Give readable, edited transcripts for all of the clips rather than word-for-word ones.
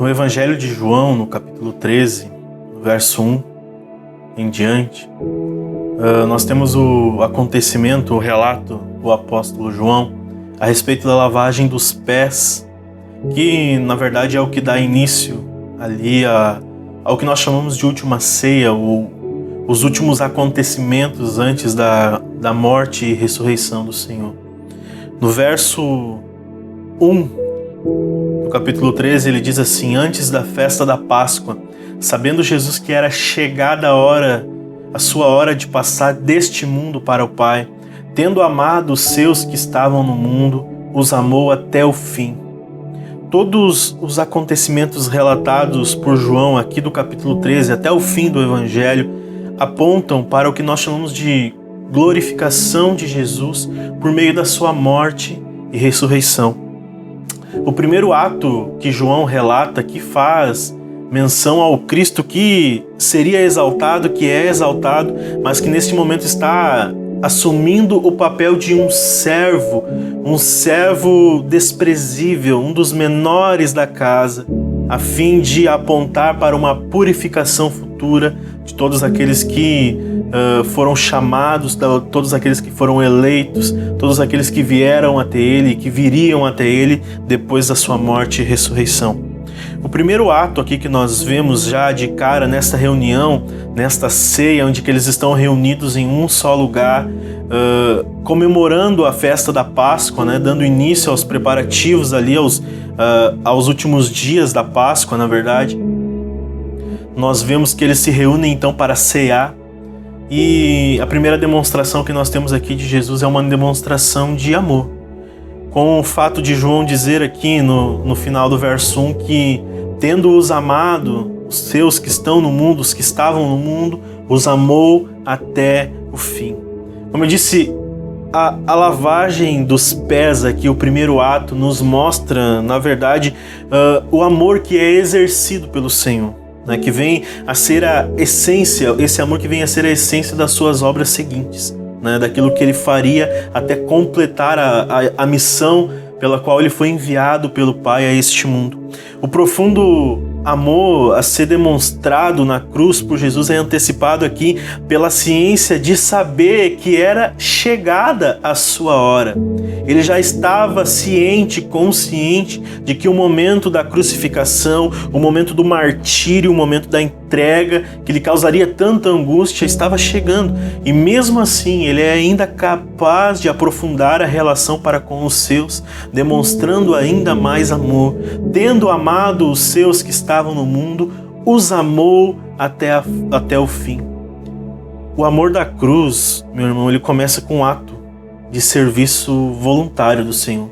No Evangelho de João, no capítulo 13, verso 1 em diante, nós temos o acontecimento, o relato do apóstolo João a respeito da lavagem dos pés, que na verdade é o que dá início ali ao que nós chamamos de última ceia, ou os últimos acontecimentos antes da morte e ressurreição do Senhor. No verso 1 do capítulo 13, ele diz assim: antes da festa da Páscoa, sabendo Jesus que era chegada a sua hora de passar deste mundo para o Pai, tendo amado os seus que estavam no mundo, os amou até o fim. Todos os acontecimentos relatados por João aqui do capítulo 13 até o fim do Evangelho apontam para o que nós chamamos de glorificação de Jesus por meio da sua morte e ressurreição. O primeiro ato que João relata que faz menção ao Cristo que seria exaltado, que é exaltado, mas que neste momento está assumindo o papel de um servo desprezível, um dos menores da casa, a fim de apontar para uma purificação futura de todos aqueles que foram chamados, todos aqueles que foram eleitos, todos aqueles que vieram até Ele, que viriam até Ele depois da sua morte e ressurreição. O primeiro ato aqui que nós vemos já de cara nesta reunião, nesta ceia, onde que eles estão reunidos em um só lugar, comemorando a festa da Páscoa, né, dando início aos preparativos ali, aos últimos dias da Páscoa, na verdade. Nós vemos que eles se reúnem então para cear, e a primeira demonstração que nós temos aqui de Jesus é uma demonstração de amor. Com o fato de João dizer aqui no final do verso 1 que, tendo-os amado, os seus que estão no mundo, os que estavam no mundo, os amou até o fim. Como eu disse, a lavagem dos pés aqui, o primeiro ato, nos mostra, na verdade, o amor que é exercido pelo Senhor, né, que vem a ser a essência, esse amor que vem a ser a essência das suas obras seguintes. Né, daquilo que ele faria até completar a missão pela qual ele foi enviado pelo Pai a este mundo. O profundo amor a ser demonstrado na cruz por Jesus é antecipado aqui pela ciência de saber que era chegada a sua hora. Ele já estava ciente, consciente de que o momento da crucificação, o momento do martírio, o momento da entrega, que lhe causaria tanta angústia, estava chegando. E mesmo assim, ele é ainda capaz de aprofundar a relação para com os seus, demonstrando ainda mais amor. Tendo amado os seus que estavam no mundo, os amou até o fim. O amor da cruz, meu irmão, ele começa com um ato de serviço voluntário do Senhor,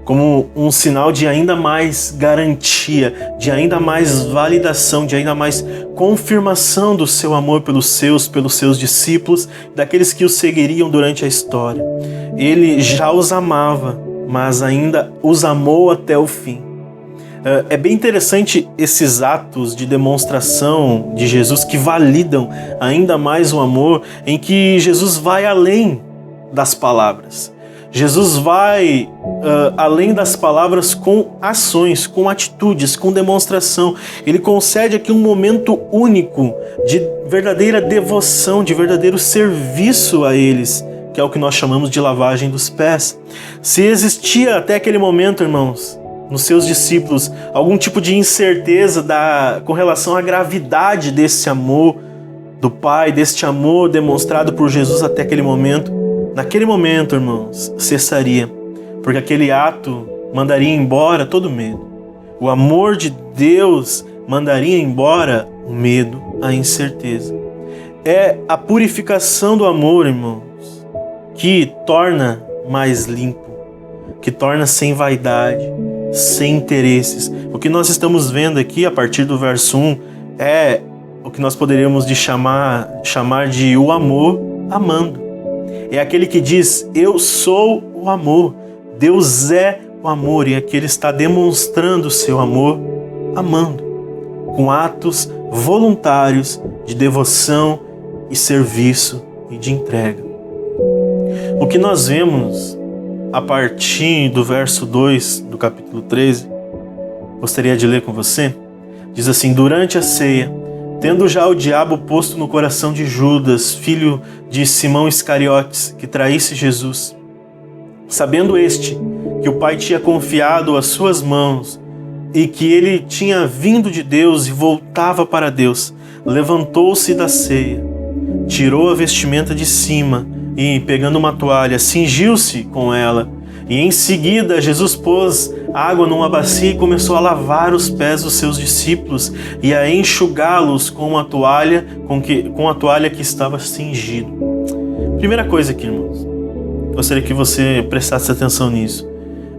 como um sinal de ainda mais garantia, de ainda mais validação, de ainda mais confirmação do seu amor pelos seus discípulos, daqueles que o seguiriam durante a história. Ele já os amava, mas ainda os amou até o fim. É bem interessante esses atos de demonstração de Jesus que validam ainda mais o amor, em que Jesus vai além das palavras. Jesus vai além das palavras com ações, com atitudes, com demonstração. Ele concede aqui um momento único de verdadeira devoção, de verdadeiro serviço a eles, que é o que nós chamamos de lavagem dos pés. Se existia até aquele momento, irmãos, nos seus discípulos, algum tipo de incerteza com relação à gravidade desse amor do Pai, deste amor demonstrado por Jesus até aquele momento, naquele momento, irmãos, cessaria, porque aquele ato mandaria embora todo medo. O amor de Deus mandaria embora o medo, a incerteza. É a purificação do amor, irmãos, que torna mais limpo, que torna sem vaidade, sem interesses. O que nós estamos vendo aqui a partir do verso 1 é o que nós poderíamos chamar de o amor amando. É aquele que diz: eu sou o amor, Deus é o amor, e aqui ele está demonstrando o seu amor amando, com atos voluntários de devoção e serviço e de entrega. O que nós vemos a partir do verso 2 do capítulo 13 Gostaria de ler com você. Diz assim: durante a ceia, tendo já o diabo posto no coração de Judas, filho de Simão Iscariotes, que traísse Jesus, sabendo este que o Pai tinha confiado às suas mãos e que ele tinha vindo de Deus e voltava para Deus, levantou-se da ceia, tirou a vestimenta de cima e, pegando uma toalha, cingiu-se com ela. E em seguida Jesus pôs água numa bacia e começou a lavar os pés dos seus discípulos e a enxugá-los com a toalha que estava cingido. Primeira coisa aqui, irmãos, gostaria que você prestasse atenção nisso.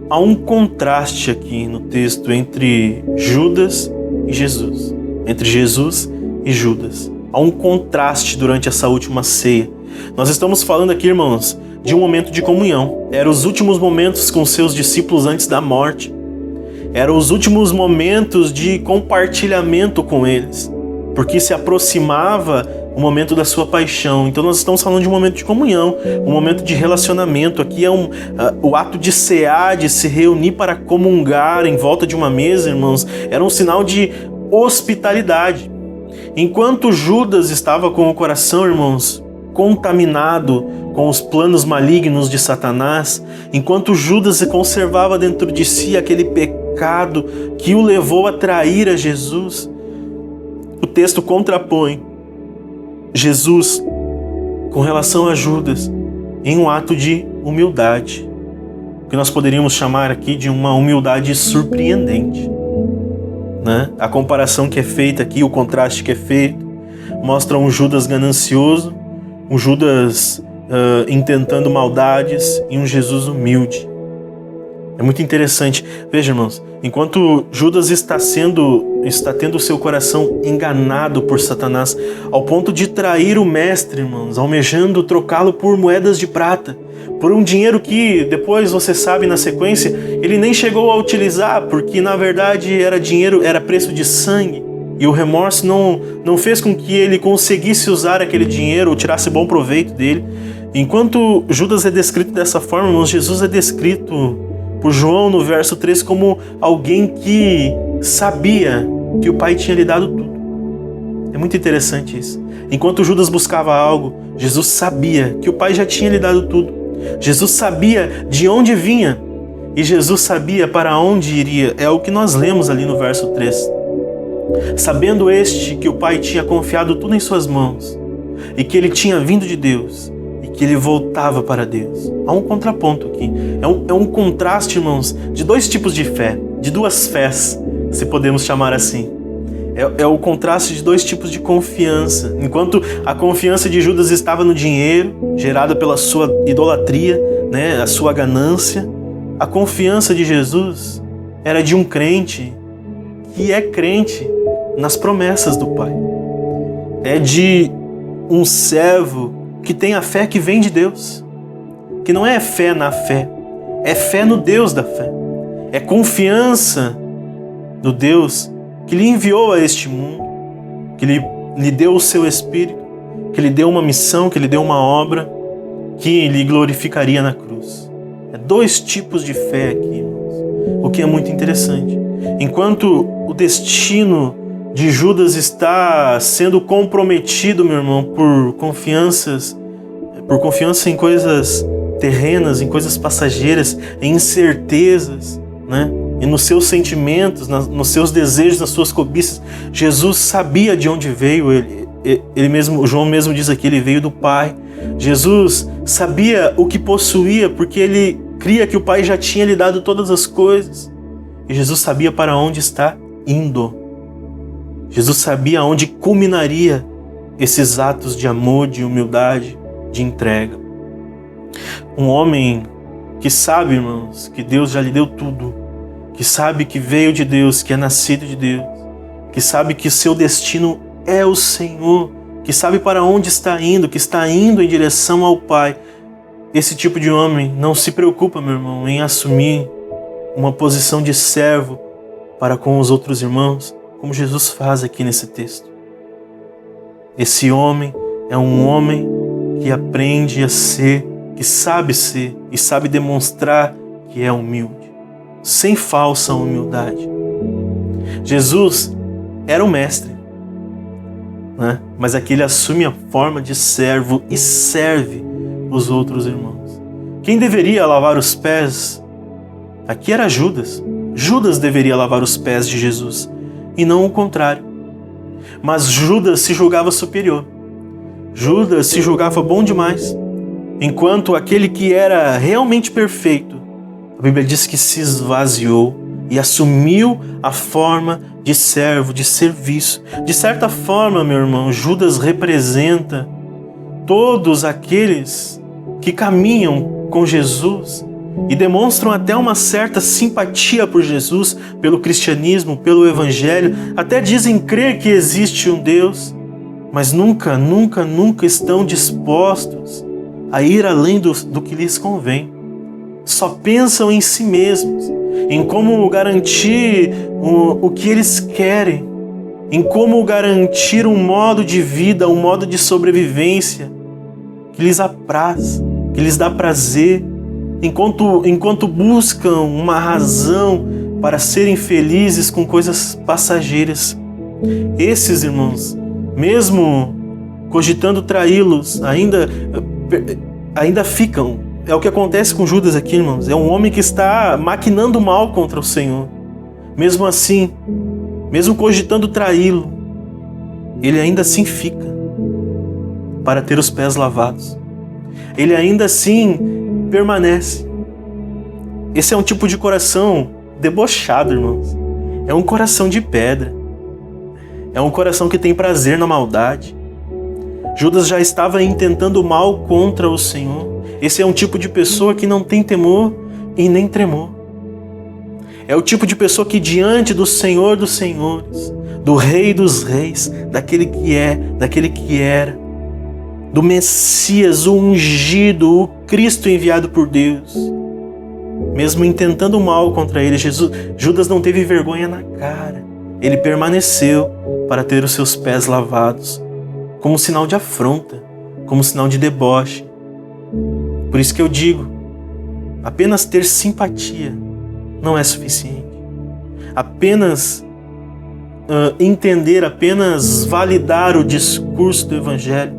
Há um contraste aqui no texto entre Judas e Jesus. Entre Jesus e Judas. Há um contraste durante essa última ceia. Nós estamos falando aqui, irmãos, de um momento de comunhão. Eram os últimos momentos com seus discípulos antes da morte. Eram os últimos momentos de compartilhamento com eles, porque se aproximava o momento da sua paixão. Então nós estamos falando de um momento de comunhão, um momento de relacionamento. Aqui é o ato de cear, de se reunir para comungar em volta de uma mesa, irmãos, era um sinal de hospitalidade. Enquanto Judas estava com o coração, irmãos, contaminado com os planos malignos de Satanás, enquanto Judas se conservava dentro de si aquele pecado que o levou a trair a Jesus, o texto contrapõe Jesus com relação a Judas em um ato de humildade, que nós poderíamos chamar aqui de uma humildade surpreendente, né? A comparação que é feita aqui, o contraste que é feito, mostra um Judas ganancioso, um Judas intentando maldades e um Jesus humilde. É muito interessante. Veja, irmãos, enquanto Judas está tendo o seu coração enganado por Satanás, ao ponto de trair o mestre, irmãos, almejando trocá-lo por moedas de prata, por um dinheiro que depois, você sabe, na sequência, ele nem chegou a utilizar, porque na verdade era dinheiro, era preço de sangue. E o remorso não fez com que ele conseguisse usar aquele dinheiro ou tirasse bom proveito dele. Enquanto Judas é descrito dessa forma, irmãos, Jesus é descrito por João no verso 3 como alguém que sabia que o Pai tinha lhe dado tudo. É muito interessante isso. Enquanto Judas buscava algo, Jesus sabia que o Pai já tinha lhe dado tudo. Jesus sabia de onde vinha e Jesus sabia para onde iria. É o que nós lemos ali no verso 3. Sabendo este que o Pai tinha confiado tudo em suas mãos e que ele tinha vindo de Deus e que ele voltava para Deus. Há um contraponto aqui. É um contraste, irmãos, de dois tipos de fé, de duas fés, se podemos chamar assim. É o contraste de dois tipos de confiança. Enquanto a confiança de Judas estava no dinheiro, gerada pela sua idolatria, né, a sua ganância, a confiança de Jesus era de um crente que é crente nas promessas do Pai. É de um servo que tem a fé que vem de Deus, que não é fé na fé, é fé no Deus da fé. É confiança no Deus que lhe enviou a este mundo, que lhe deu o seu Espírito, que lhe deu uma missão, que lhe deu uma obra, que lhe glorificaria na cruz. É dois tipos de fé aqui, irmãos, o que é muito interessante. Enquanto o destino de Judas está sendo comprometido, meu irmão, por confiança em coisas terrenas, em coisas passageiras, em incertezas, né? E nos seus sentimentos, nos seus desejos, nas suas cobiças. Jesus sabia de onde veio. Ele mesmo, João mesmo diz aqui, ele veio do Pai. Jesus sabia o que possuía, porque ele cria que o Pai já tinha lhe dado todas as coisas. E Jesus sabia para onde está indo. Jesus sabia onde culminaria esses atos de amor, de humildade, de entrega. Um homem que sabe, irmãos, que Deus já lhe deu tudo, que sabe que veio de Deus, que é nascido de Deus, que sabe que o seu destino é o Senhor, que sabe para onde está indo, que está indo em direção ao Pai. Esse tipo de homem não se preocupa, meu irmão, em assumir uma posição de servo para com os outros irmãos, como Jesus faz aqui nesse texto. Esse homem é um homem que aprende a ser, que sabe ser e sabe demonstrar que é humilde, sem falsa humildade. Jesus era o mestre, né? Mas aqui ele assume a forma de servo e serve os outros irmãos. Quem deveria lavar os pés aqui era Judas. Judas deveria lavar os pés de Jesus e não o contrário. Mas Judas se julgava superior. Judas se julgava bom demais, enquanto aquele que era realmente perfeito, a Bíblia diz que se esvaziou e assumiu a forma de servo, de serviço. De certa forma, meu irmão, Judas representa todos aqueles que caminham com Jesus e demonstram até uma certa simpatia por Jesus, pelo cristianismo, pelo evangelho, até dizem crer que existe um Deus, mas nunca estão dispostos a ir além do que lhes convém. Só pensam em si mesmos, em como garantir o que eles querem, em como garantir um modo de vida, um modo de sobrevivência que lhes apraz, que lhes dá prazer, enquanto buscam uma razão para serem felizes com coisas passageiras. Esses irmãos, mesmo cogitando traí-los, ainda ficam. É o que acontece com Judas aqui, irmãos. É um homem que está maquinando mal contra o Senhor. Mesmo assim, mesmo cogitando traí-lo, ele ainda assim fica para ter os pés lavados. Ele ainda assim permanece. Esse é um tipo de coração debochado, irmãos. É um coração de pedra. É um coração que tem prazer na maldade. Judas já estava intentando mal contra o Senhor. Esse é um tipo de pessoa que não tem temor e nem tremor. É o tipo de pessoa que diante do Senhor dos Senhores, do Rei dos Reis, daquele que é, daquele que era, do Messias, o ungido, o Cristo enviado por Deus, mesmo intentando mal contra ele, Judas não teve vergonha na cara. Ele permaneceu para ter os seus pés lavados, como sinal de afronta, como sinal de deboche. Por isso que eu digo, apenas ter simpatia não é suficiente. Apenas entender, apenas validar o discurso do Evangelho,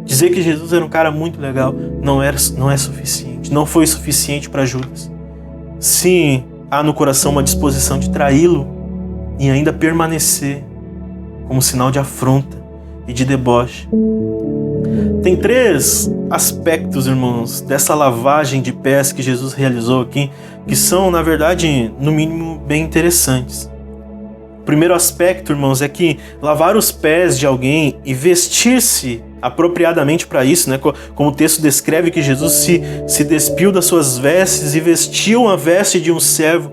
dizer que Jesus era um cara muito legal, não é suficiente. Não foi suficiente para Judas. Sim, há no coração uma disposição de traí-lo e ainda permanecer como sinal de afronta e de deboche. Tem 3 aspectos, irmãos, dessa lavagem de pés que Jesus realizou aqui, que são, na verdade, no mínimo, bem interessantes. O primeiro aspecto, irmãos, é que lavar os pés de alguém e vestir-se apropriadamente para isso, né? Como o texto descreve que Jesus se despiu das suas vestes e vestiu a veste de um servo.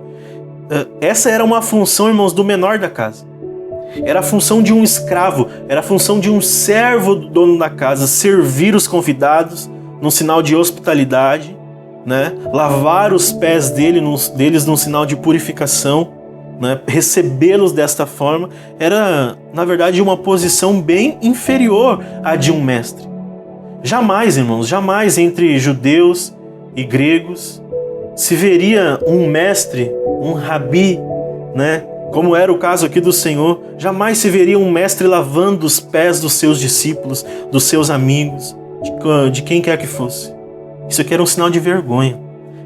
Essa era uma função, irmãos, do menor da casa. Era a função de um escravo, era a função de um servo do dono da casa, servir os convidados num sinal de hospitalidade, né? Lavar os pés deles num sinal de purificação, né? Recebê-los desta forma era, na verdade, uma posição bem inferior à de um mestre. Jamais, irmãos, jamais entre judeus e gregos se veria um mestre, um rabi, né? Como era o caso aqui do Senhor, jamais se veria um mestre lavando os pés dos seus discípulos, dos seus amigos, de quem quer que fosse. Isso aqui era um sinal de vergonha,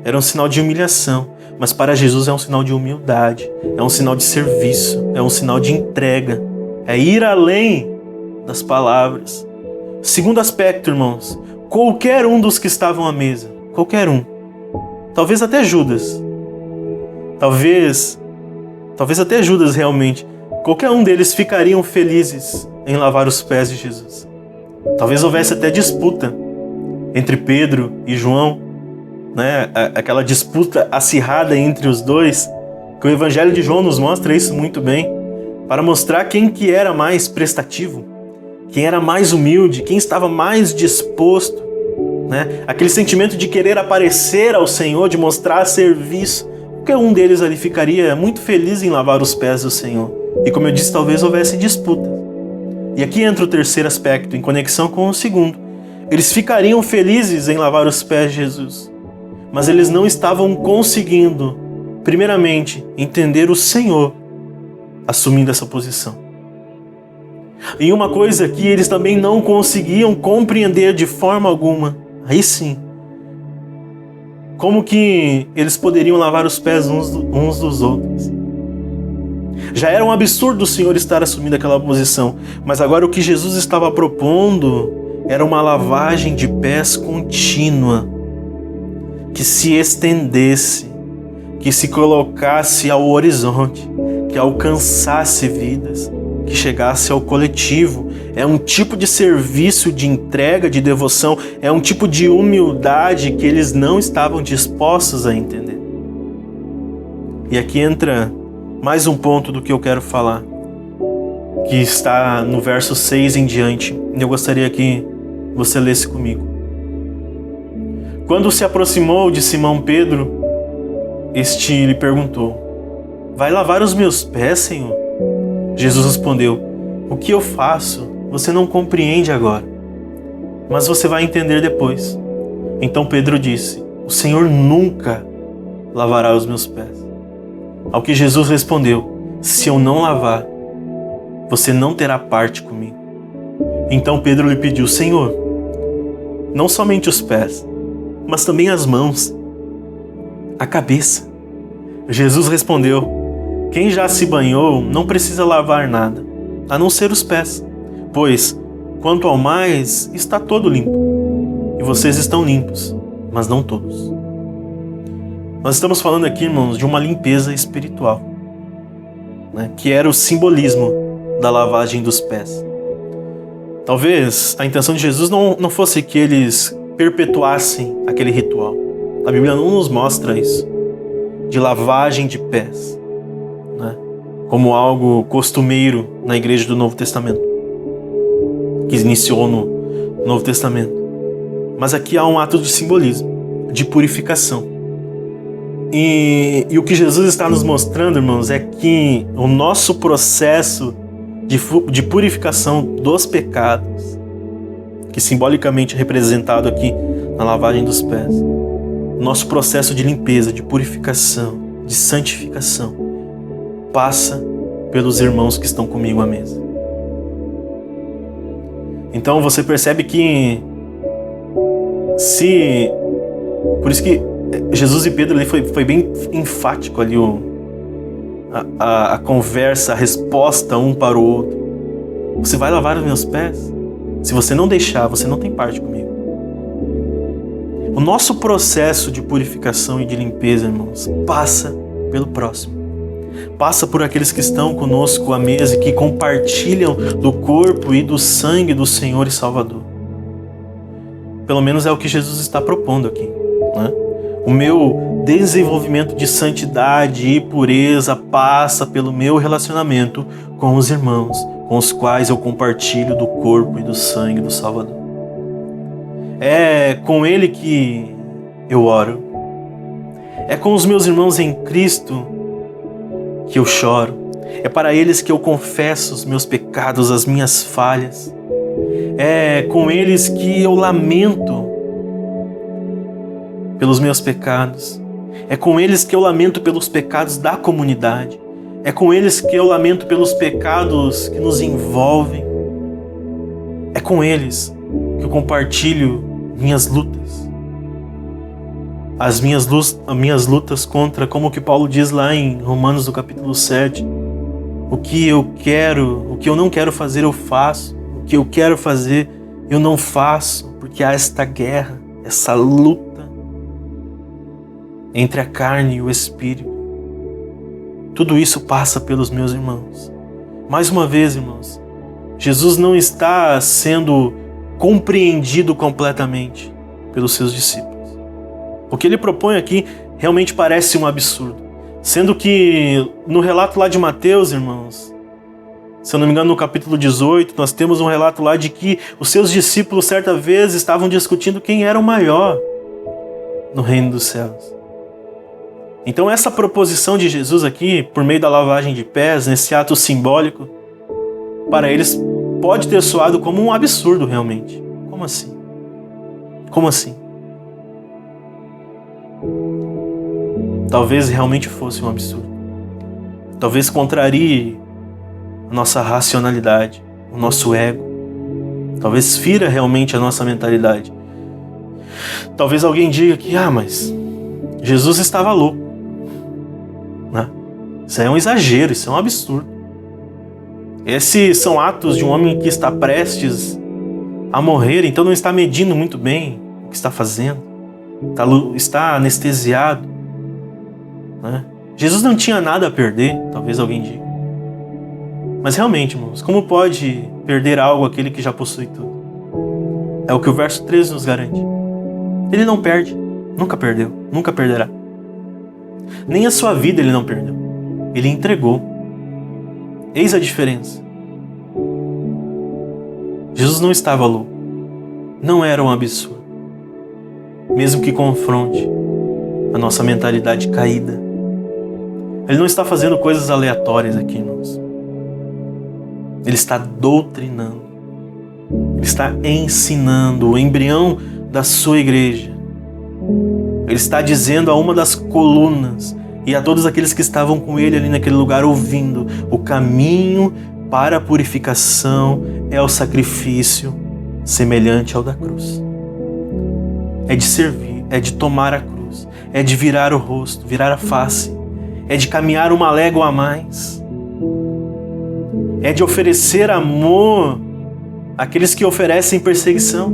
era um sinal de humilhação, mas para Jesus é um sinal de humildade, é um sinal de serviço, é um sinal de entrega, é ir além das palavras. Segundo aspecto, irmãos, qualquer um dos que estavam à mesa, qualquer um, talvez até Judas, talvez até Judas realmente, qualquer um deles ficariam felizes em lavar os pés de Jesus. Talvez houvesse até disputa entre Pedro e João, né? Aquela disputa acirrada entre os dois, que o Evangelho de João nos mostra isso muito bem, para mostrar quem que era mais prestativo, quem era mais humilde, quem estava mais disposto, né? Aquele sentimento de querer aparecer ao Senhor, de mostrar serviço. Qualquer um deles ali ficaria muito feliz em lavar os pés do Senhor. E como eu disse, talvez houvesse disputa. E aqui entra o terceiro aspecto, em conexão com o segundo. Eles ficariam felizes em lavar os pés de Jesus, mas eles não estavam conseguindo, primeiramente, entender o Senhor assumindo essa posição. E uma coisa que eles também não conseguiam compreender de forma alguma, aí sim, como que eles poderiam lavar os pés uns dos outros. Já era um absurdo o Senhor estar assumindo aquela posição, mas agora o que Jesus estava propondo era uma lavagem de pés contínua, que se estendesse, que se colocasse ao horizonte, que alcançasse vidas, que chegasse ao coletivo. É um tipo de serviço, de entrega, de devoção, é um tipo de humildade que eles não estavam dispostos a entender. E aqui entra mais um ponto do que eu quero falar, que está no verso 6 em diante. Eu gostaria que você lesse comigo. Quando se aproximou de Simão Pedro, este lhe perguntou: vai lavar os meus pés, Senhor? Jesus respondeu: o que eu faço você não compreende agora, mas você vai entender depois. Então Pedro disse: o Senhor nunca lavará os meus pés. Ao que Jesus respondeu: se eu não lavar, você não terá parte comigo. Então Pedro lhe pediu: Senhor, não somente os pés, mas também as mãos, a cabeça. Jesus respondeu: quem já se banhou não precisa lavar nada, a não ser os pés, pois, quanto ao mais, está todo limpo. E vocês estão limpos, mas não todos. Nós estamos falando aqui, irmãos, de uma limpeza espiritual, né, que era o simbolismo da lavagem dos pés. Talvez a intenção de Jesus não fosse que eles perpetuassem aquele ritual. A Bíblia não nos mostra isso, de lavagem de pés, né, como algo costumeiro na igreja do Novo Testamento, que iniciou no Novo Testamento. Mas aqui há um ato de simbolismo, de purificação. E o que Jesus está nos mostrando, irmãos, é que o nosso processo de purificação dos pecados, que simbolicamente é representado aqui na lavagem dos pés, nosso processo de limpeza, de purificação, de santificação, passa pelos irmãos que estão comigo à mesa. Então você percebe que por isso que Jesus e Pedro ali foi bem enfático ali a conversa, a resposta um para o outro. Você vai lavar os meus pés? Se você não deixar, você não tem parte comigo. O nosso processo de purificação e de limpeza, irmãos, passa pelo próximo. Passa por aqueles que estão conosco à mesa e que compartilham do corpo e do sangue do Senhor e Salvador. Pelo menos é o que Jesus está propondo aqui, né? O meu desenvolvimento de santidade e pureza passa pelo meu relacionamento com os irmãos, com os quais eu compartilho do corpo e do sangue do Salvador. É com Ele que eu oro. É com os meus irmãos em Cristo que eu choro. É para eles que eu confesso os meus pecados, as minhas falhas. É com eles que eu lamento pelos meus pecados. É com eles que eu lamento pelos pecados da comunidade. É com eles que eu lamento pelos pecados que nos envolvem. É com eles que eu compartilho minhas lutas. As minhas lutas contra, como que Paulo diz lá em Romanos, no capítulo 7, o que eu não quero fazer eu faço, o que eu quero fazer eu não faço, porque há esta guerra, essa luta entre a carne e o espírito. Tudo isso passa pelos meus irmãos. Mais uma vez, irmãos, Jesus não está sendo compreendido completamente pelos seus discípulos. O que ele propõe aqui realmente parece um absurdo. Sendo que no relato lá de Mateus, irmãos, se eu não me engano no capítulo 18, nós temos um relato lá de que os seus discípulos certa vez estavam discutindo quem era o maior no reino dos céus. Então essa proposição de Jesus aqui, por meio da lavagem de pés, nesse ato simbólico, para eles pode ter soado como um absurdo realmente. Como assim? Como assim? Talvez realmente fosse um absurdo. Talvez contrarie a nossa racionalidade, o nosso ego. Talvez fira realmente a nossa mentalidade. Talvez alguém diga que, mas Jesus estava louco. Né? Isso é um exagero, isso é um absurdo. Esses são atos de um homem que está prestes a morrer, então não está medindo muito bem o que está fazendo. Está anestesiado. Né? Jesus não tinha nada a perder, talvez alguém diga. Mas realmente, irmãos, como pode perder algo aquele que já possui tudo? É o que o verso 13 nos garante. Ele não perde, nunca perdeu, nunca perderá. Nem a sua vida ele não perdeu. Ele entregou. Eis a diferença. Jesus não estava louco. Não era um absurdo. Mesmo que confronte a nossa mentalidade caída. Ele não está fazendo coisas aleatórias aqui, irmãos. Ele está doutrinando. Ele está ensinando o embrião da sua igreja. Ele está dizendo a uma das colunas e a todos aqueles que estavam com ele ali naquele lugar ouvindo: o caminho para a purificação é o sacrifício semelhante ao da cruz. É de servir, é de tomar a cruz, é de virar o rosto, virar a face, é de caminhar uma légua a mais, é de oferecer amor àqueles que oferecem perseguição.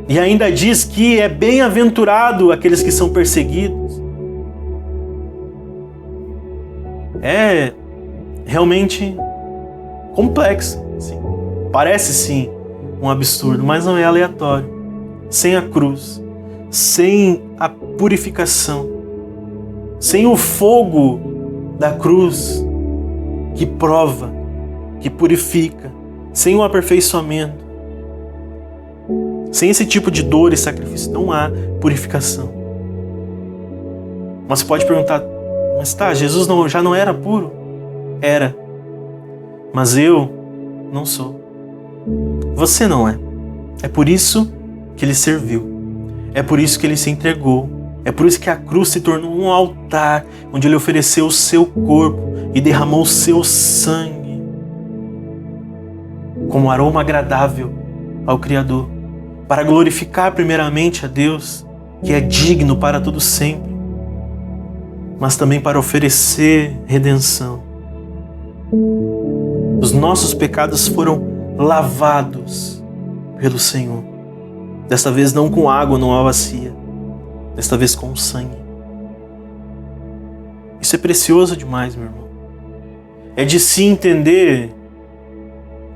E ainda diz que é bem-aventurado aqueles que são perseguidos. É realmente complexo. Sim. Parece sim um absurdo, mas não é aleatório. Sem a cruz, sem a purificação, sem o fogo da cruz que prova, que purifica, sem o aperfeiçoamento, sem esse tipo de dor e sacrifício, não há purificação. Mas você pode perguntar: mas Jesus já não era puro? Era. Mas eu não sou. Você não é. É por isso que ele serviu. É por isso que ele se entregou. É por isso que a cruz se tornou um altar onde ele ofereceu o seu corpo e derramou o seu sangue como aroma agradável ao Criador, para glorificar primeiramente a Deus, que é digno para todo sempre, mas também para oferecer redenção. Os nossos pecados foram lavados pelo Senhor. Desta vez não com água numa bacia, desta vez com sangue. Isso é precioso demais, meu irmão. É de se entender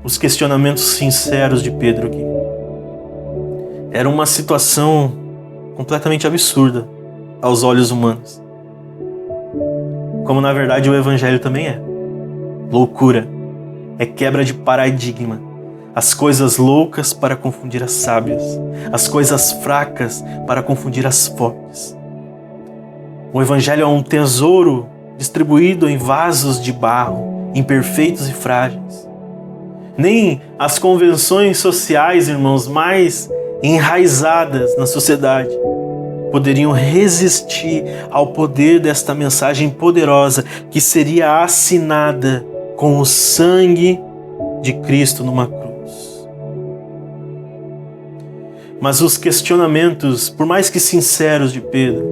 os questionamentos sinceros de Pedro aqui. Era uma situação completamente absurda aos olhos humanos. Como na verdade o Evangelho também é. Loucura. É quebra de paradigma. As coisas loucas para confundir as sábias. As coisas fracas para confundir as fortes. O Evangelho é um tesouro distribuído em vasos de barro, imperfeitos e frágeis. Nem as convenções sociais, irmãos, mais enraizadas na sociedade poderiam resistir ao poder desta mensagem poderosa que seria assinada com o sangue de Cristo numa cruz. Mas os questionamentos, por mais que sinceros, de Pedro,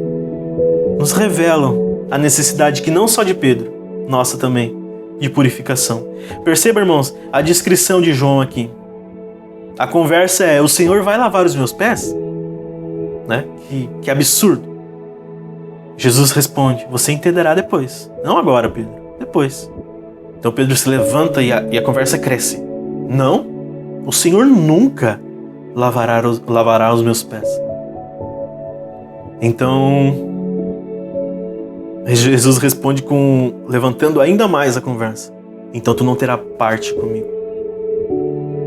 nos revelam a necessidade que não só de Pedro, nossa também, de purificação. Perceba, irmãos, a descrição de João aqui. A conversa é: o Senhor vai lavar os meus pés? Né? Que absurdo. Jesus responde: você entenderá depois. Não agora, Pedro, depois. Então Pedro se levanta e a conversa cresce. Não, o Senhor nunca lavará os meus pés. Então Jesus responde levantando ainda mais a conversa: então tu não terá parte comigo.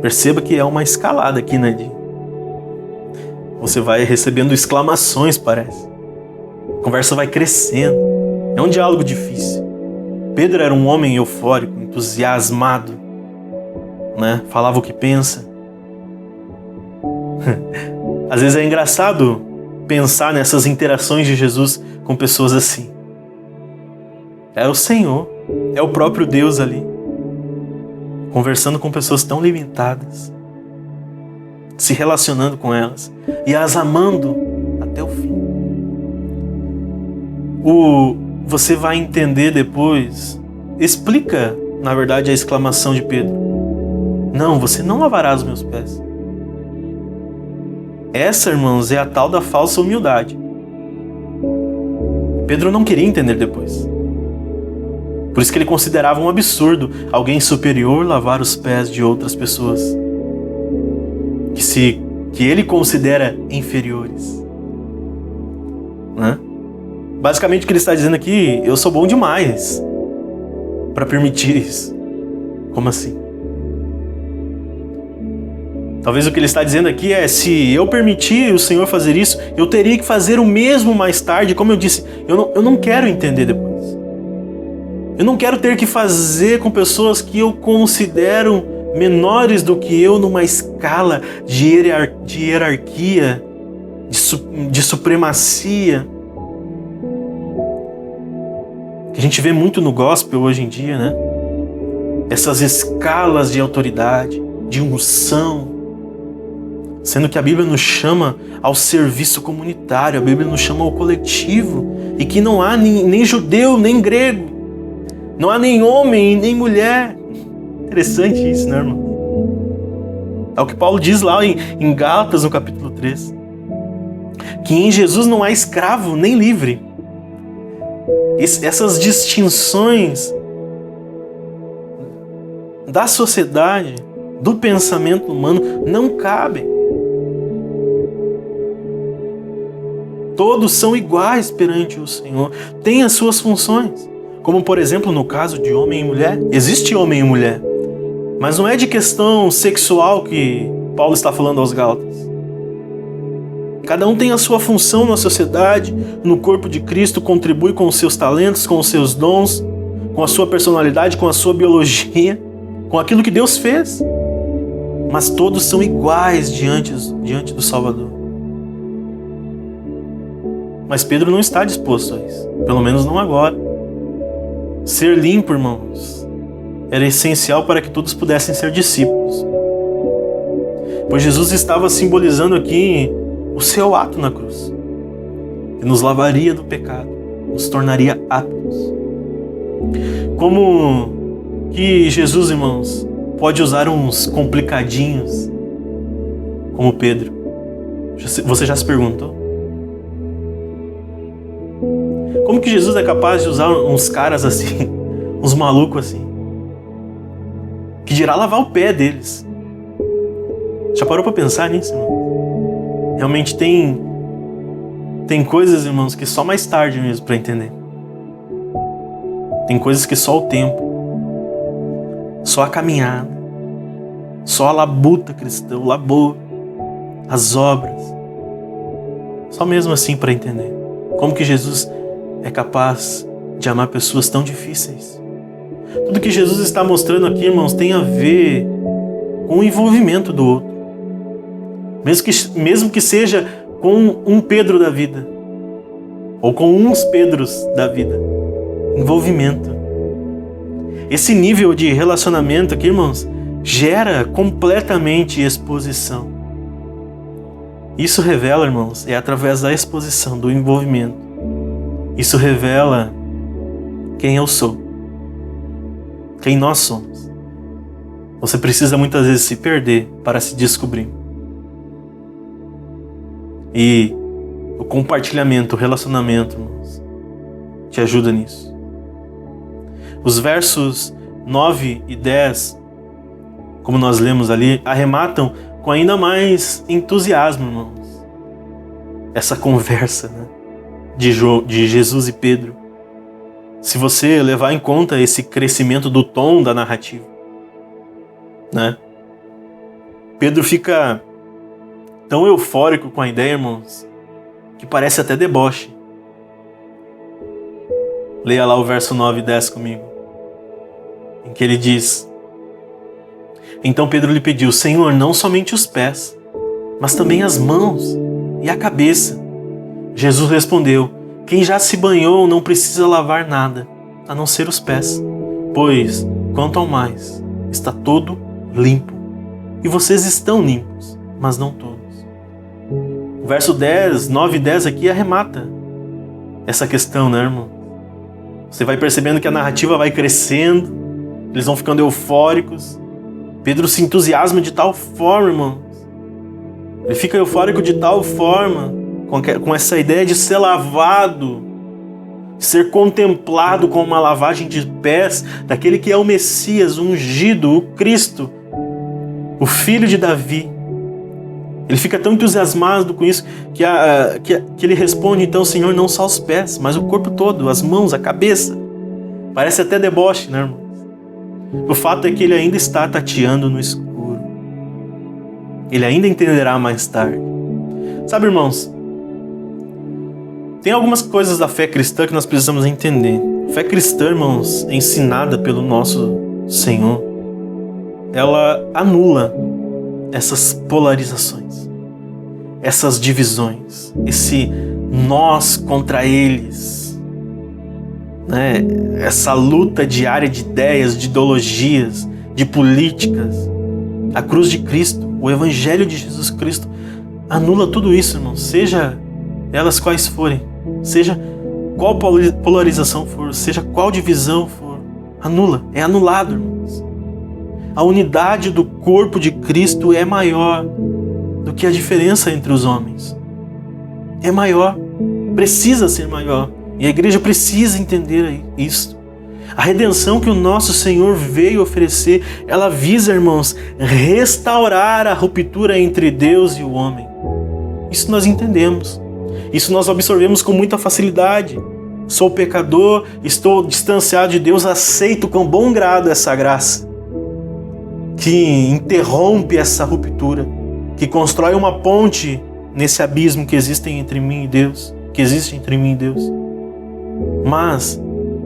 Perceba que é uma escalada aqui, né? Você vai recebendo exclamações, parece. A conversa vai crescendo. É um diálogo difícil. Pedro era um homem eufórico, entusiasmado, né? Falava o que pensa. Às vezes é engraçado pensar nessas interações de Jesus com pessoas assim. É o Senhor, é o próprio Deus ali. conversando com pessoas tão limitadas, se relacionando com elas e as amando até o fim. Você vai entender depois, explica, na verdade, a exclamação de Pedro. Não, você não lavará os meus pés. Essa, irmãos, é a tal da falsa humildade. Pedro não queria entender depois. Por isso que ele considerava um absurdo alguém superior lavar os pés de outras pessoas que ele considera inferiores. Né? Basicamente o que ele está dizendo aqui, eu sou bom demais para permitir isso. Como assim? Talvez o que ele está dizendo aqui é, se eu permitir o Senhor fazer isso, eu teria que fazer o mesmo mais tarde. Como eu disse, eu não quero entender depois. Eu não quero ter que fazer com pessoas que eu considero menores do que eu numa escala de hierarquia, de supremacia. Que a gente vê muito no gospel hoje em dia, né? Essas escalas de autoridade, de unção. Sendo que a Bíblia nos chama ao serviço comunitário, a Bíblia nos chama ao coletivo, e que não há nem judeu, nem grego, não há nem homem, nem mulher. Interessante isso, né, irmão? É o que Paulo diz lá em Gálatas, no capítulo 3. Que em Jesus não há escravo nem livre. Essas distinções da sociedade, do pensamento humano, não cabem. Todos são iguais perante o Senhor, têm as suas funções. Como, por exemplo, no caso de homem e mulher. Existe homem e mulher, mas não é de questão sexual que Paulo está falando aos Gálatas. Cada um tem a sua função na sociedade, no corpo de Cristo, contribui com os seus talentos, com os seus dons, com a sua personalidade, com a sua biologia, com aquilo que Deus fez. Mas todos são iguais diante do Salvador. Mas Pedro não está disposto a isso, pelo menos não agora. Ser limpo, irmãos, era essencial para que todos pudessem ser discípulos. Pois Jesus estava simbolizando aqui o seu ato na cruz, que nos lavaria do pecado, nos tornaria aptos. Como que Jesus, irmãos, pode usar uns complicadinhos como Pedro? Você já se perguntou? Como que Jesus é capaz de usar uns caras assim, uns malucos assim, que dirá lavar o pé deles? Já parou para pensar nisso, irmão? Realmente tem coisas, irmãos, que só mais tarde mesmo para entender. Tem coisas que só o tempo, só a caminhada, só a labuta cristã, o labor, as obras, só mesmo assim para entender. Como que Jesus é capaz de amar pessoas tão difíceis? Tudo que Jesus está mostrando aqui, irmãos, tem a ver com o envolvimento do outro. Mesmo que seja com um Pedro da vida, ou com uns Pedros da vida. Envolvimento. Esse nível de relacionamento aqui, irmãos, gera completamente exposição. Isso revela, irmãos, é através da exposição, do envolvimento. Isso revela quem eu sou, quem nós somos. Você precisa muitas vezes se perder para se descobrir. E o compartilhamento, o relacionamento, irmãos, te ajuda nisso. Os versos 9 e 10, como nós lemos ali, arrematam com ainda mais entusiasmo, irmãos, essa conversa, né, de Jesus e Pedro. Se você levar em conta esse crescimento do tom da narrativa, né? Pedro fica tão eufórico com a ideia, irmãos, que parece até deboche. Leia lá o verso 9 e 10 comigo, em que ele diz: Então Pedro lhe pediu: Senhor, não somente os pés, mas também as mãos e a cabeça. Jesus respondeu: Quem já se banhou não precisa lavar nada, a não ser os pés, pois, quanto ao mais, está todo limpo. E vocês estão limpos, mas não todos. O verso 9 e 10 aqui arremata essa questão, né, irmão? Você vai percebendo que a narrativa vai crescendo, eles vão ficando eufóricos. Pedro se entusiasma de tal forma, irmãos. Ele fica eufórico de tal forma, com essa ideia de ser lavado, de ser contemplado com uma lavagem de pés daquele que é o Messias, o ungido, o Cristo, o filho de Davi. Ele fica tão entusiasmado com isso que ele responde, então, Senhor, não só os pés, mas o corpo todo, as mãos, a cabeça. Parece até deboche, né, irmãos? O fato é que ele ainda está tateando no escuro. Ele ainda entenderá mais tarde. Sabe, irmãos, tem algumas coisas da fé cristã que nós precisamos entender. A fé cristã, irmãos, ensinada pelo nosso Senhor, ela anula essas polarizações, essas divisões, esse nós contra eles, né? Essa luta diária de ideias, de ideologias, de políticas. A cruz de Cristo, o Evangelho de Jesus Cristo anula tudo isso, irmão, seja elas quais forem, seja qual polarização for, seja qual divisão for, anula, é anulado, irmãos. A unidade do corpo de Cristo é maior do que a diferença entre os homens. É maior, precisa ser maior, e a igreja precisa entender isso. A redenção que o nosso Senhor veio oferecer, ela visa, irmãos, restaurar a ruptura entre Deus e o homem. Isso nós entendemos. Isso nós absorvemos com muita facilidade. Sou pecador, estou distanciado de Deus, aceito com bom grado essa graça que interrompe essa ruptura, que constrói uma ponte nesse abismo que existe entre mim e Deus, Mas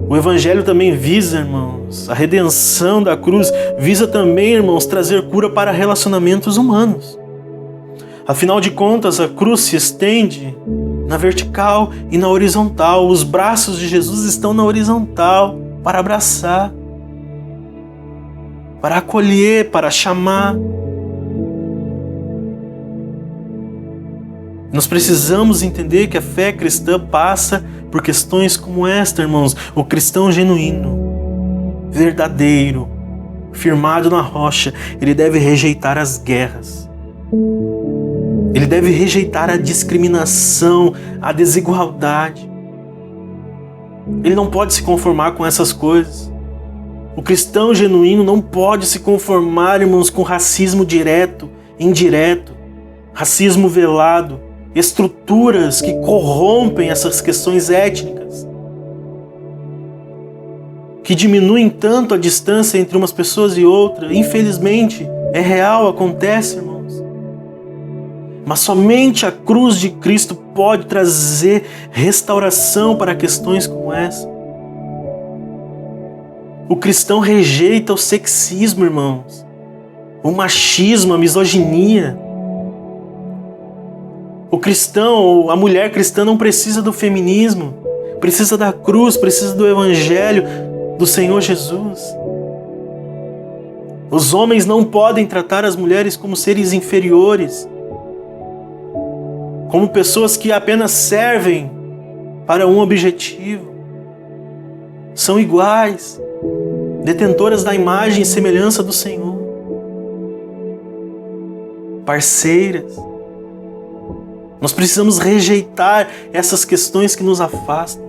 o Evangelho também visa, irmãos, a redenção da cruz visa também, irmãos, trazer cura para relacionamentos humanos. Afinal de contas, a cruz se estende na vertical e na horizontal. Os braços de Jesus estão na horizontal para abraçar, para acolher, para chamar. Nós precisamos entender que a fé cristã passa por questões como esta, irmãos. O cristão genuíno, verdadeiro, firmado na rocha, ele deve rejeitar as guerras. Ele deve rejeitar a discriminação, a desigualdade. Ele não pode se conformar com essas coisas. O cristão genuíno não pode se conformar, irmãos, com racismo direto, indireto, racismo velado, estruturas que corrompem essas questões étnicas, que diminuem tanto a distância entre umas pessoas e outras. Infelizmente, é real, acontece, irmãos. Mas somente a cruz de Cristo pode trazer restauração para questões como essa. O cristão rejeita o sexismo, irmãos, o machismo, a misoginia. O cristão, a mulher cristã não precisa do feminismo, precisa da cruz, precisa do Evangelho do Senhor Jesus. Os homens não podem tratar as mulheres como seres inferiores, como pessoas que apenas servem para um objetivo. São iguais, detentoras da imagem e semelhança do Senhor, parceiras. Nós precisamos rejeitar essas questões que nos afastam.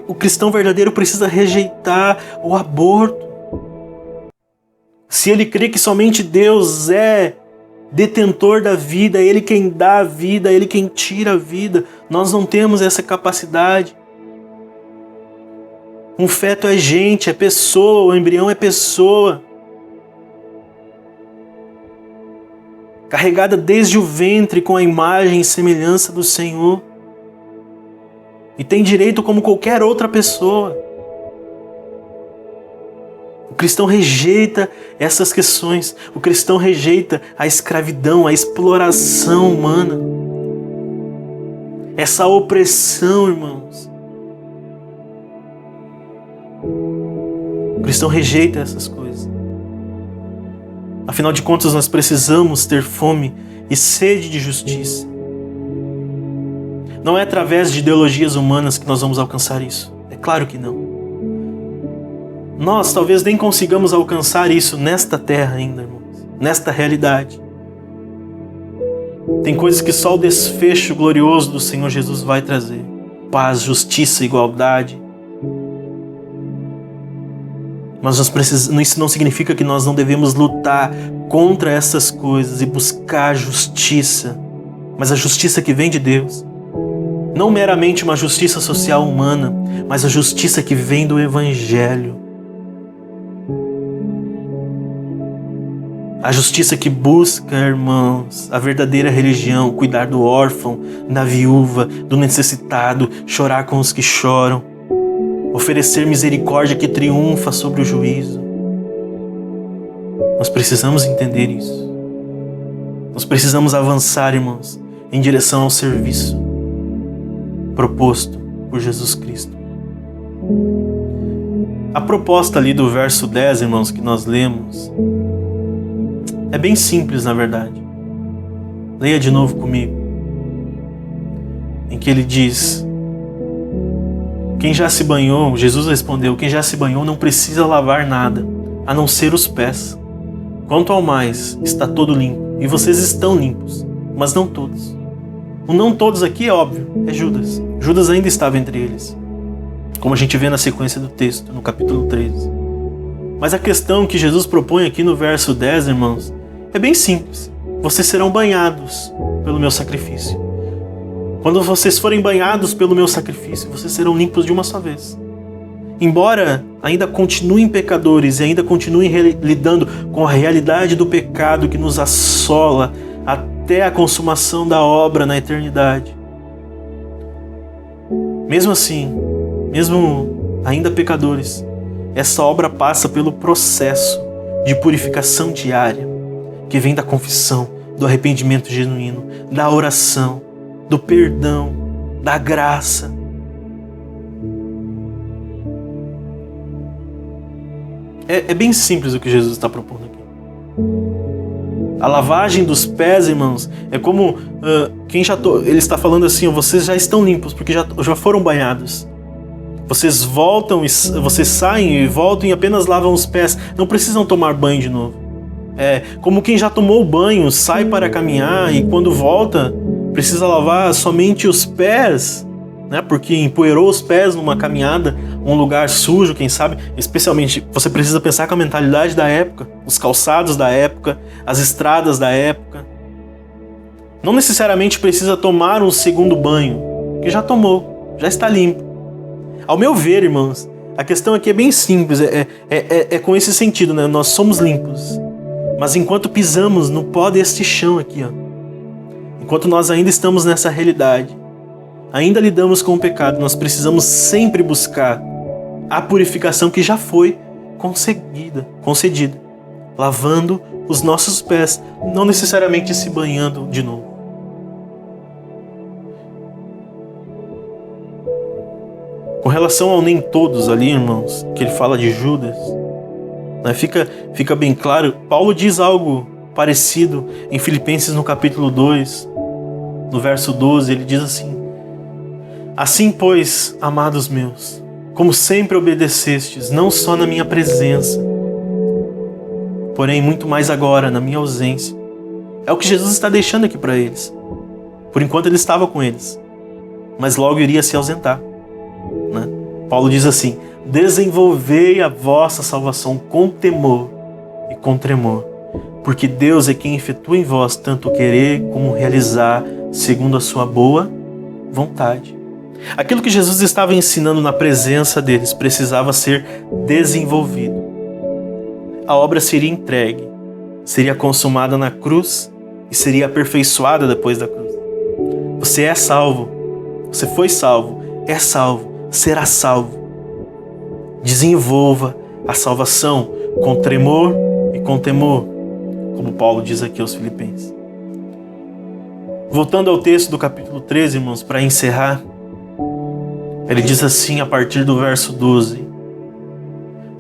O cristão verdadeiro precisa rejeitar o aborto. Se ele crê que somente Deus é detentor da vida, Ele quem dá a vida, Ele quem tira a vida, nós não temos essa capacidade. Um feto é gente, é pessoa, o embrião é pessoa. Carregada desde o ventre com a imagem e semelhança do Senhor. E tem direito como qualquer outra pessoa. O cristão rejeita essas questões. O cristão rejeita a escravidão, a exploração humana. Essa opressão, irmãos. O cristão rejeita essas coisas. Afinal de contas, nós precisamos ter fome e sede de justiça. Não é através de ideologias humanas que nós vamos alcançar isso. É claro que não. Nós talvez nem consigamos alcançar isso nesta terra ainda, irmãos. Nesta realidade. Tem coisas que só o desfecho glorioso do Senhor Jesus vai trazer. Paz, justiça, igualdade. Mas isso não significa que nós não devemos lutar contra essas coisas e buscar justiça. Mas a justiça que vem de Deus. Não meramente uma justiça social humana, mas a justiça que vem do Evangelho. A justiça que busca, irmãos, a verdadeira religião, cuidar do órfão, da viúva, do necessitado, chorar com os que choram, oferecer misericórdia que triunfa sobre o juízo. Nós precisamos entender isso. Nós precisamos avançar, irmãos, em direção ao serviço proposto por Jesus Cristo. A proposta ali do verso 10, irmãos, que nós lemos, é bem simples, na verdade. Leia de novo comigo. Em que ele diz: quem já se banhou, Jesus respondeu, quem já se banhou não precisa lavar nada, a não ser os pés. Quanto ao mais, está todo limpo, e vocês estão limpos, mas não todos. O não todos aqui é óbvio, é Judas. Judas ainda estava entre eles, como a gente vê na sequência do texto, no capítulo 13. Mas a questão que Jesus propõe aqui no verso 10, irmãos, é bem simples. Vocês serão banhados pelo meu sacrifício. Quando vocês forem banhados pelo meu sacrifício, vocês serão limpos de uma só vez. Embora ainda continuem pecadores e ainda continuem lidando com a realidade do pecado que nos assola até a consumação da obra na eternidade. Mesmo assim, mesmo ainda pecadores, essa obra passa pelo processo de purificação diária, que vem da confissão, do arrependimento genuíno, da oração, do perdão, da graça. É bem simples o que Jesus está propondo aqui. A lavagem dos pés, irmãos, é como ele está falando assim: vocês já estão limpos porque já foram banhados. Vocês vocês saem e voltam e apenas lavam os pés. Não precisam tomar banho de novo. É como quem já tomou o banho, sai para caminhar e quando volta precisa lavar somente os pés, né? Porque empoeirou os pés numa caminhada, um lugar sujo, quem sabe. Especialmente, você precisa pensar com a mentalidade da época, os calçados da época, as estradas da época. Não necessariamente precisa tomar um segundo banho, que já tomou, já está limpo. Ao meu ver, irmãos, a questão aqui é bem simples, é com esse sentido, né? Nós somos limpos, mas enquanto pisamos no pó deste chão aqui, enquanto nós ainda estamos nessa realidade, ainda lidamos com o pecado, nós precisamos sempre buscar a purificação que já foi concedida, lavando os nossos pés, não necessariamente se banhando de novo. Com relação ao nem todos ali, irmãos, que ele fala de Judas, né, fica bem claro. Paulo diz algo parecido em Filipenses no capítulo 2, no verso 12, ele diz assim: assim, pois, amados meus, como sempre obedecestes, não só na minha presença, porém muito mais agora, na minha ausência. É o que Jesus está deixando aqui para eles. Por enquanto ele estava com eles, mas logo iria se ausentar. Né? Paulo diz assim: desenvolvei a vossa salvação com temor e com tremor, porque Deus é quem efetua em vós tanto querer como realizar segundo a sua boa vontade. Aquilo que Jesus estava ensinando na presença deles precisava ser desenvolvido. A obra seria entregue, seria consumada na cruz e seria aperfeiçoada depois da cruz. Você é salvo, você foi salvo, é salvo, será salvo. Desenvolva a salvação com tremor e com temor, como Paulo diz aqui aos Filipenses. Voltando ao texto do capítulo 13, irmãos, para encerrar, ele diz assim a partir do verso 12: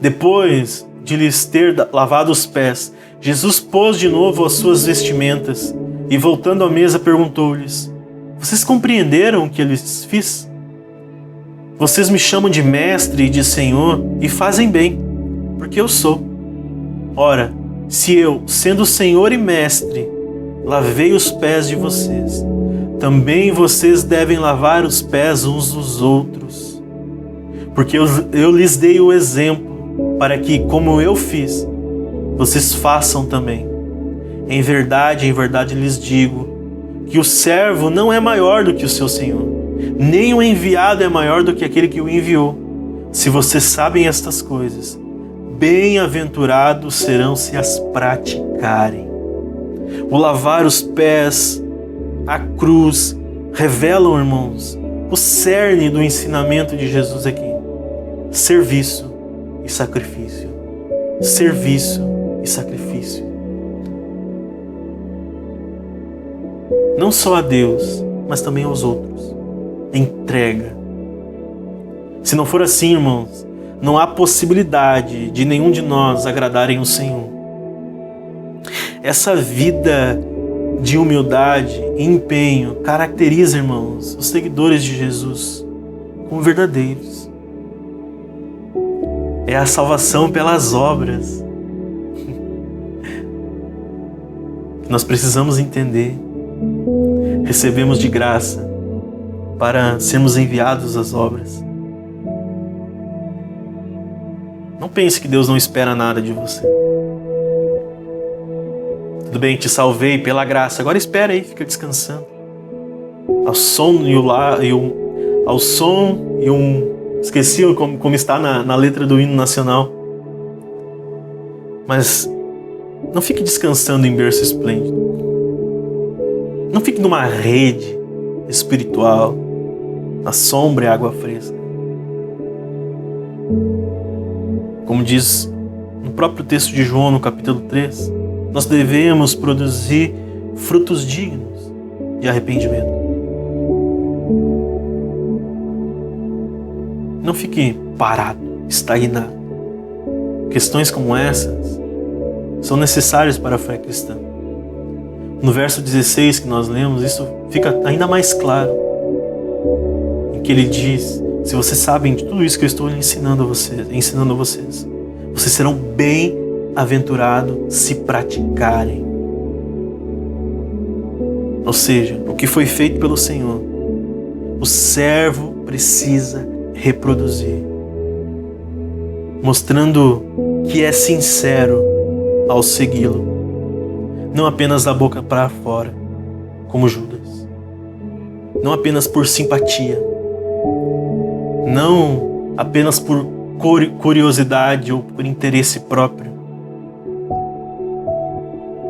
Depois de lhes ter lavado os pés, Jesus pôs de novo as suas vestimentas e, voltando à mesa, perguntou-lhes: vocês compreenderam o que eu lhes fiz? Vocês me chamam de mestre e de senhor e fazem bem, porque eu sou. Ora, se eu, sendo senhor e mestre, lavei os pés de vocês, também vocês devem lavar os pés uns dos outros. Porque eu lhes dei o exemplo, para que, como eu fiz, vocês façam também. Em verdade lhes digo, que o servo não é maior do que o seu senhor, nem o enviado é maior do que aquele que o enviou. Se vocês sabem estas coisas, bem-aventurados serão se as praticarem. O lavar os pés, a cruz, revelam, irmãos, o cerne do ensinamento de Jesus aqui. Serviço e sacrifício. Serviço e sacrifício. Não só a Deus, mas também aos outros. Entrega. Se não for assim, irmãos, não há possibilidade de nenhum de nós agradarem o Senhor. Essa vida de humildade e empenho caracteriza, irmãos, os seguidores de Jesus como verdadeiros. É a salvação pelas obras. Nós precisamos entender. Recebemos de graça para sermos enviados às obras. Não pense que Deus não espera nada de você. Tudo bem, te salvei pela graça. Agora espera aí, fica descansando. Ao som e esqueci como está na letra do hino nacional. Mas não fique descansando em berço esplêndido. Não fique numa rede espiritual, na sombra e água fresca. Como diz no próprio texto de João, no capítulo 3, nós devemos produzir frutos dignos de arrependimento. Não fique parado, estagnado. Questões como essas são necessárias para a fé cristã. No verso 16 que nós lemos, isso fica ainda mais claro. Em que ele diz: se vocês sabem de tudo isso que eu estou ensinando a vocês, vocês serão bem-aventurados se praticarem. Ou seja, o que foi feito pelo Senhor, o servo precisa reproduzir, mostrando que é sincero ao segui-lo. Não apenas da boca para fora, como Judas. Não apenas por simpatia. Não apenas por curiosidade ou por interesse próprio.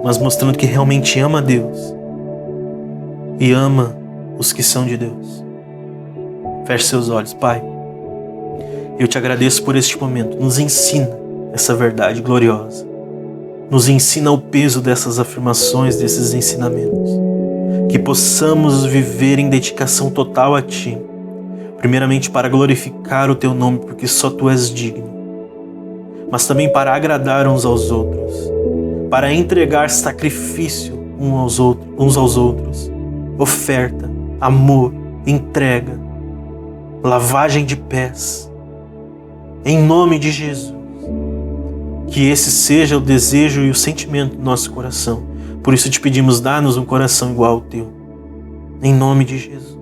Mas mostrando que realmente ama a Deus e ama os que são de Deus. Feche seus olhos, Pai. Eu te agradeço por este momento. Nos ensina essa verdade gloriosa. Nos ensina o peso dessas afirmações, desses ensinamentos. Que possamos viver em dedicação total a Ti. Primeiramente para glorificar o Teu nome, porque só Tu és digno. Mas também para agradar uns aos outros. Para entregar sacrifício uns aos outros. Oferta, amor, entrega, lavagem de pés. Em nome de Jesus. Que esse seja o desejo e o sentimento do nosso coração. Por isso te pedimos, dá-nos um coração igual ao Teu. Em nome de Jesus.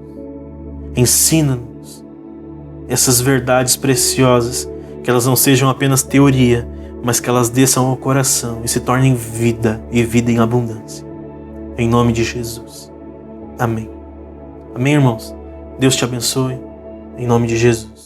Ensina-nos essas verdades preciosas, que elas não sejam apenas teoria, mas que elas desçam ao coração e se tornem vida e vida em abundância. Em nome de Jesus. Amém. Amém, irmãos? Deus te abençoe. Em nome de Jesus.